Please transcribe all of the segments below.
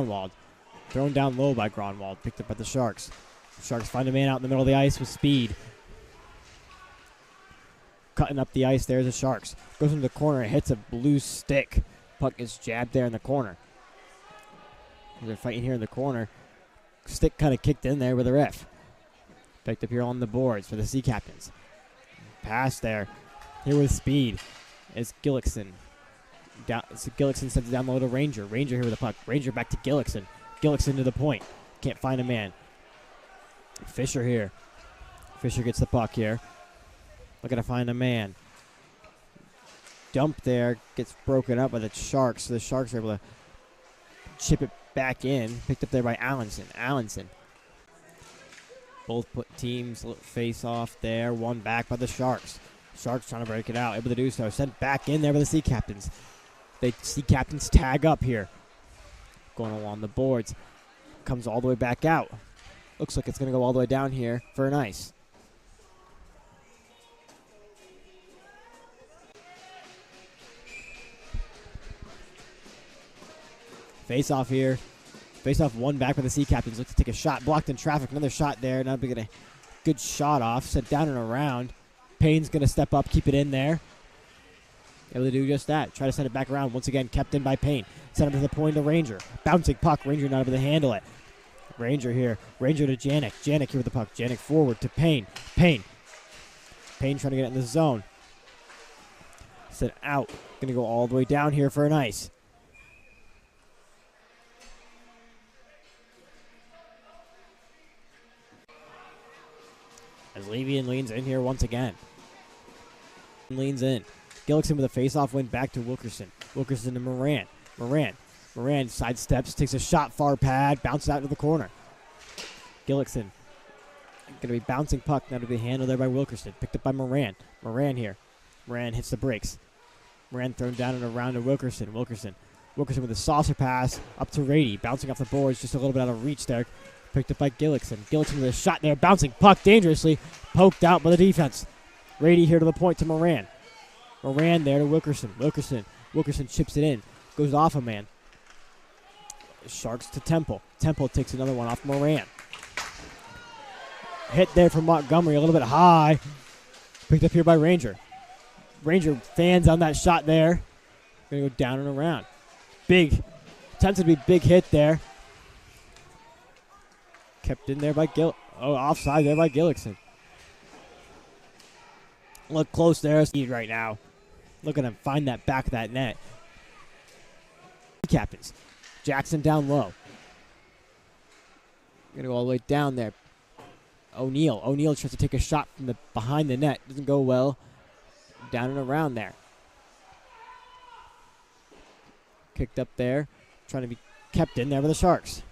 Gronwald. Thrown down low by Gronwald. Picked up by the Sharks. Sharks find a man out in the middle of the ice with speed. Cutting up the ice, there's the Sharks. Goes into the corner and hits a blue stick. Puck is jabbed there in the corner. They're fighting here in the corner. Stick kind of kicked in there with a ref. Picked up here on the boards for the Sea Captains. Pass there. Here with speed is Gilkeson. Gilkeson sends it down low to Ranger. Ranger here with the puck. Ranger back to Gilkeson. Gilkeson to the point. Can't find a man. Fisher here. Fisher gets the puck here. Looking to find a man. Dump there. Gets broken up by the Sharks. So the Sharks are able to chip it back in. Picked up there by Allenson. Both teams face off there. One back by the Sharks. Sharks trying to break it out. Able to do so. Sent back in there by the Sea Captains. The Sea Captains tag up here. Going along the boards. Comes all the way back out. Looks like it's going to go all the way down here for an ice. Face off here. Face off one back by the Sea Captains. Looks to take a shot. Blocked in traffic. Another shot there. Now we get a good shot off. Sent down and around. Payne's going to step up. Keep it in there. Able to do just that. Try to send it back around. Once again, kept in by Payne. Sent him to the point of Ranger. Bouncing puck. Ranger not able to handle it. Ranger here. Ranger to Janik. Janik here with the puck. Janik forward to Payne. Payne trying to get it in the zone. Sent out. Going to go all the way down here for an ice. As Levian leans in here once again. Leans in. Gilkeson with a face-off win back to Wilkerson. Wilkerson to Moran. Moran sidesteps, takes a shot, far pad, bounces out to the corner. Gilkeson going to be bouncing puck, now to be handled there by Wilkerson. Picked up by Moran. Moran here. Moran hits the brakes. Moran thrown down and around to Wilkerson. Wilkerson with a saucer pass up to Rady. Bouncing off the boards, just a little bit out of reach there. Picked up by Gilkeson. Gilkeson with a shot there, bouncing puck dangerously. Poked out by the defense. Rady here to the point to Moran. Moran there to Wilkerson. Wilkerson chips it in. Goes off a man. Sharks to Temple. Temple takes another one off Moran. Hit there from Montgomery, a little bit high. Picked up here by Ranger. Ranger fans on that shot there. Going to go down and around. Attempted to be big hit there. Kept in there by offside there by Gilkeson. Look close there. Speed right now. Looking to find that back of that net. Captains. Jackson down low. Going to go all the way down there. O'Neal tries to take a shot from behind the net. Doesn't go well. Down and around there. Kicked up there. Trying to be kept in there by the Sharks.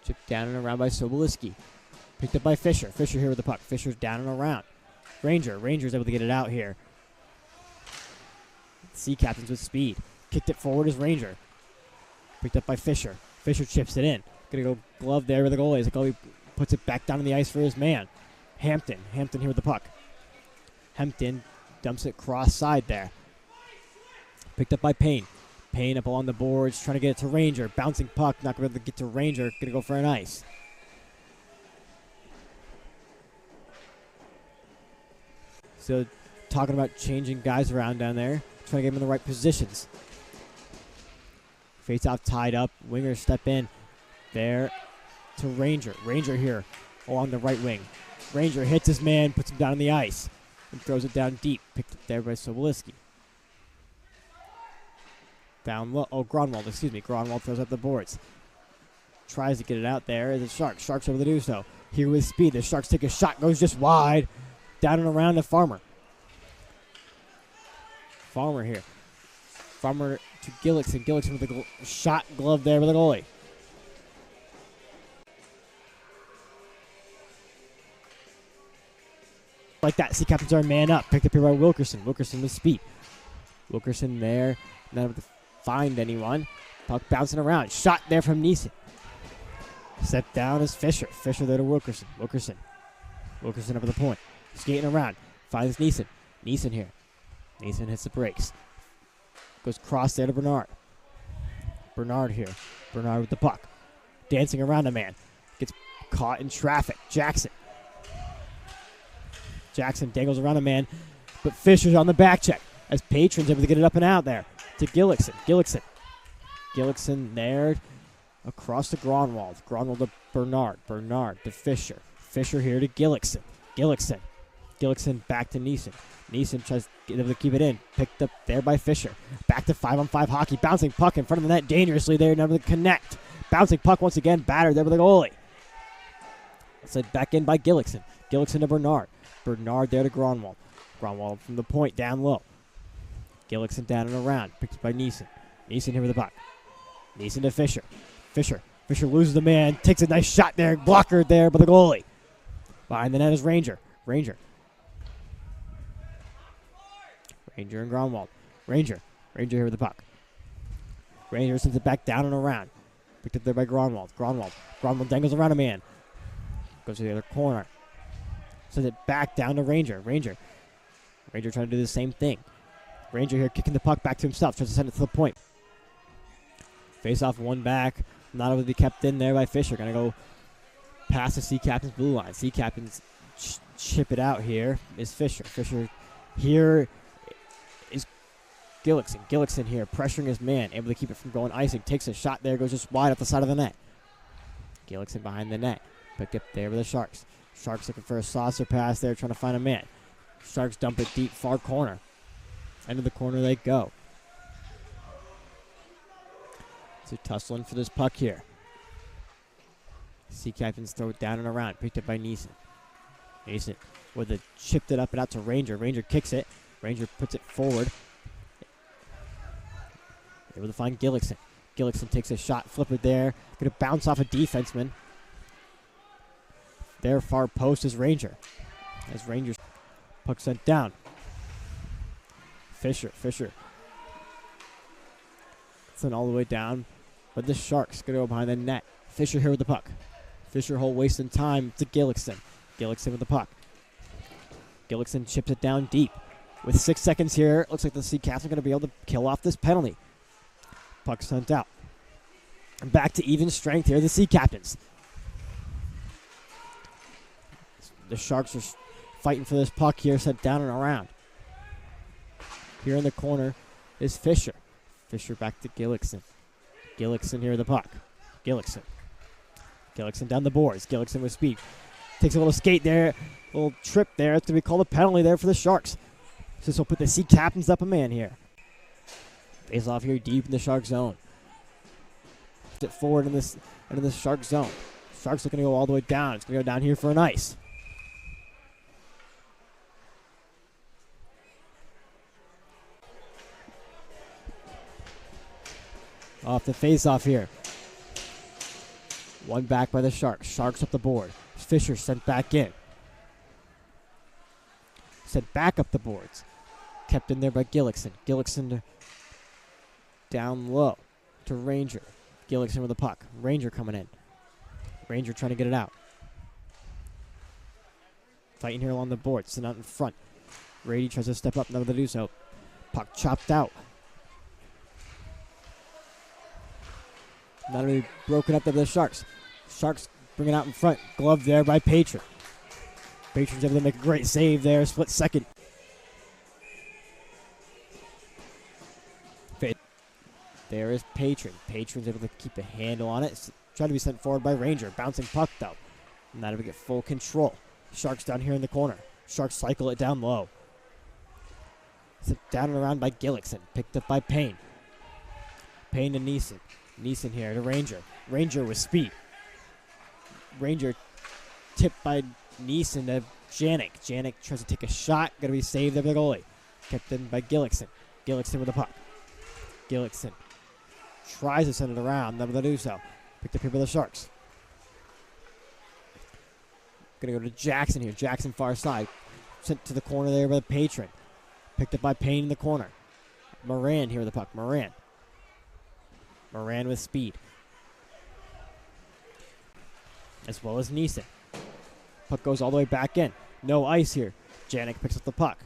Chipped down and around by Sobolewski. Picked up by Fisher. Fisher here with the puck. Fisher's down and around. Ranger's able to get it out here. Sea Captains with speed. Kicked it forward as Ranger. Picked up by Fisher. Fisher chips it in. Gonna go glove there with the goalie. The goalie puts it back down on the ice for his man. Hampton here with the puck. Hampton dumps it cross side there. Picked up by Payne. Payne up along the boards, trying to get it to Ranger. Bouncing puck, not going to be able to get to Ranger. Going to go for an ice. So, talking about changing guys around down there. Trying to get them in the right positions. Face-off tied up. Wingers step in. There to Ranger. Ranger here along the right wing. Ranger hits his man, puts him down on the ice, and throws it down deep. Picked up there by Sobolewski. Down low. Gronwald throws up the boards. Tries to get it out there as the Sharks. Sharks able to do so. Here with speed. The Sharks take a shot. Goes just wide. Down and around to Farmer. Farmer here. Farmer to Gilkeson. Gilkeson with a shot glove there with the goalie. Like that, Sea Captains are a man up. Picked up here by Wilkerson. Wilkerson with speed. Wilkerson there. Not able to find anyone. Puck bouncing around. Shot there from Neeson. Set down is Fisher. Fisher there to Wilkerson. Wilkerson over the point. Skating around. Finds Neeson. Neeson here. Neeson hits the brakes. Goes cross there to Bernard. Bernard here. Bernard with the puck. Dancing around a man. Gets caught in traffic. Jackson. Jackson dangles around a man, but Fisher's on the back check as Patron's able to get it up and out there to Gilkeson. Gilkeson there across to Gronwald. Gronwald to Bernard. Bernard to Fisher. Fisher here to Gilkeson. Gilkeson back to Neeson. Neeson tries to keep it in. Picked up there by Fisher. Back to 5-on-5 hockey. Bouncing puck in front of the net dangerously there. Never to connect. Bouncing puck once again. Battered there with the goalie. Sent back in by Gilkeson. Gilkeson to Bernard. Bernard there to Gronwald. Gronwald from the point down low. Gilkeson down and around. Picked up by Neeson. Neeson here with the puck. Neeson to Fisher. Fisher loses the man. Takes a nice shot there. Blocker there by the goalie. Behind the net is Ranger. Ranger and Gronwald. Ranger here with the puck. Ranger sends it back down and around. Picked up there by Gronwald. Gronwald dangles around a man. Goes to the other corner. Sends it back down to Ranger. Ranger trying to do the same thing. Ranger here kicking the puck back to himself. Tries to send it to the point. Face off one back. Not able to be kept in there by Fisher. Going to go past the Sea Captain's blue line. Sea Captain's chip it out here is Fisher. Fisher here is Gilkeson. Gilkeson here pressuring his man. Able to keep it from going icing. Takes a shot there. Goes just wide off the side of the net. Gilkeson behind the net. Picked up there with the Sharks. Sharks looking for a saucer pass there. Trying to find a man. Sharks dump it deep far corner. End of the corner they go. So tussling for this puck here. Sea Captains throw it down and around. Picked up by Neeson. Neeson with it chipped it up and out to Ranger. Ranger kicks it. Ranger puts it forward. Able to find Gilkeson. Gilkeson takes a shot. Flip it there. Going to bounce off a defenseman. Their far post is Ranger. As Rangers puck sent down. Fisher. Sent all the way down. But the Sharks going to go behind the net. Fisher here with the puck. Fisher hole wasting time to Gilkeson. Gilkeson with the puck. Gilkeson chips it down deep. With 6 seconds here, it looks like the Sea Captains are going to be able to kill off this penalty. Puck sent out. And back to even strength here, the Sea Captains. The Sharks are fighting for this puck here, sent down and around. Here in the corner is Fisher. Fisher back to Gilkeson. Gilkeson here with the puck. Gilkeson down the boards. Gilkeson with speed. Takes a little skate there. A little trip there. It's going to be called a penalty there for the Sharks. So this will put the Sea Captains up a man here. Face off here deep in the Shark zone. Sit forward in this Shark zone. Sharks are going to go all the way down. It's going to go down here for an ice. Off the face-off here. One back by the Sharks. Sharks up the board. Fisher sent back in. Sent back up the boards. Kept in there by Gilkeson. Gilkeson down low to Ranger. Gilkeson with the puck. Ranger coming in. Ranger trying to get it out. Fighting here along the board. Sitting out in front. Rady tries to step up. Not able to do so. Puck chopped out. Not really broken up there by the Sharks. Sharks bring it out in front. Glove there by Patron. Patron's able to make a great save there. Split second. There is Patron. Patron's able to keep a handle on it. Trying to be sent forward by Ranger. Bouncing puck though. Not able to get full control. Sharks down here in the corner. Sharks cycle it down low. Sent down and around by Gilkeson. Picked up by Payne. Payne to Neeson. Neeson here to Ranger. Ranger with speed. Ranger tipped by Neeson to Janik. Janik tries to take a shot. Going to be saved there by the goalie. Kept in by Gilkeson. Gilkeson with the puck. Gilkeson tries to send it around. Never to do so. Picked up here by the Sharks. Going to go to Jackson here. Jackson far side. Sent to the corner there by the Patron. Picked up by Payne in the corner. Moran here with the puck. Moran with speed. As well as Neeson. Puck goes all the way back in. No ice here. Janik picks up the puck.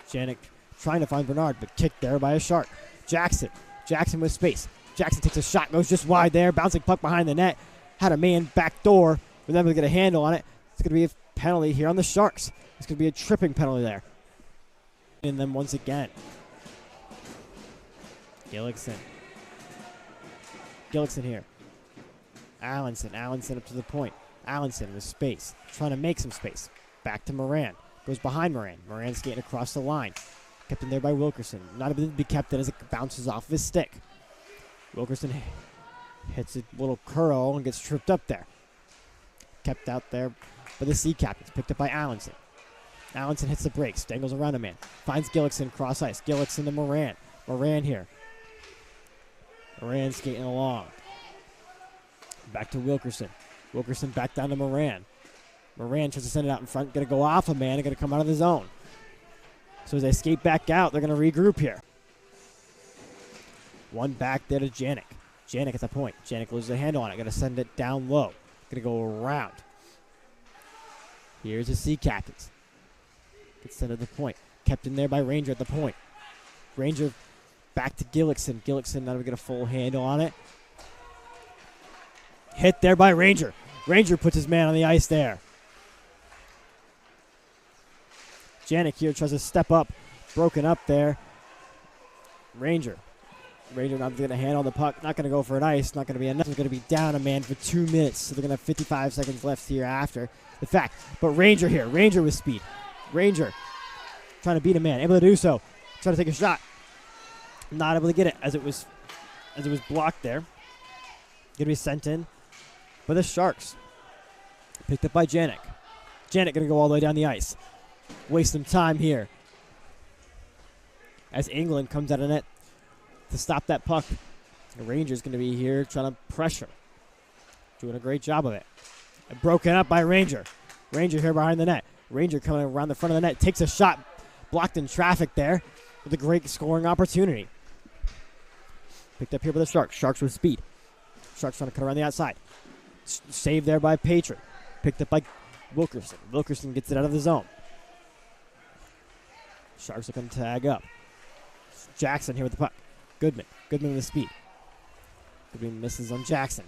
Janik trying to find Bernard, but kicked there by a Shark. Jackson with space. Jackson takes a shot, goes just wide there. Bouncing puck behind the net. Had a man back door. Was able to get a handle on it. It's going to be a penalty here on the Sharks. It's going to be a tripping penalty there. And then once again. Gilkeson here. Allenson up to the point. Allenson with space. Trying to make some space. Back to Moran. Goes behind Moran. Moran skating across the line. Kept in there by Wilkerson. Not able to be kept in as it bounces off of his stick. Wilkerson hits a little curl and gets tripped up there. Kept out there by the Sea Captains. Picked up by Allenson. Allenson hits the brakes. Dangles around a man. Finds Gilkeson cross ice. Gilkeson to Moran. Moran here. Moran skating along. Back to Wilkerson. Wilkerson back down to Moran. Moran tries to send it out in front. Going to go off a man and going to come out of the zone. So as they skate back out, they're going to regroup here. One back there to Janik. Janik at the point. Janik loses the handle on it. Going to send it down low. Going to go around. Here's the Sea Captains. Gets sent to the point. Kept in there by Ranger at the point. Ranger back to Gilkeson. Gilkeson not going to get a full handle on it. Hit there by Ranger. Ranger puts his man on the ice there. Janik here tries to step up. Broken up there. Ranger not going to handle the puck. Not going to go for an ice. Not going to be enough. He's going to be down a man for 2 minutes. So they're going to have 55 seconds left here after the fact. But Ranger here. Ranger with speed. Ranger trying to beat a man. Able to do so. Trying to take a shot. Not able to get it as it was blocked there. Going to be sent in by the Sharks. Picked up by Janik. Janik going to go all the way down the ice. Waste some time here as England comes out of net to stop that puck. The Rangers going to be here trying to pressure. Doing a great job of it. And broken up by Ranger. Ranger here behind the net. Ranger coming around the front of the net. Takes a shot. Blocked in traffic there with a great scoring opportunity. Picked up here by the Sharks. Sharks with speed. Sharks trying to cut around the outside. Saved there by Patron. Picked up by Wilkerson. Wilkerson gets it out of the zone. Sharks are going to tag up. Jackson here with the puck. Goodman with the speed. Goodman misses on Jackson.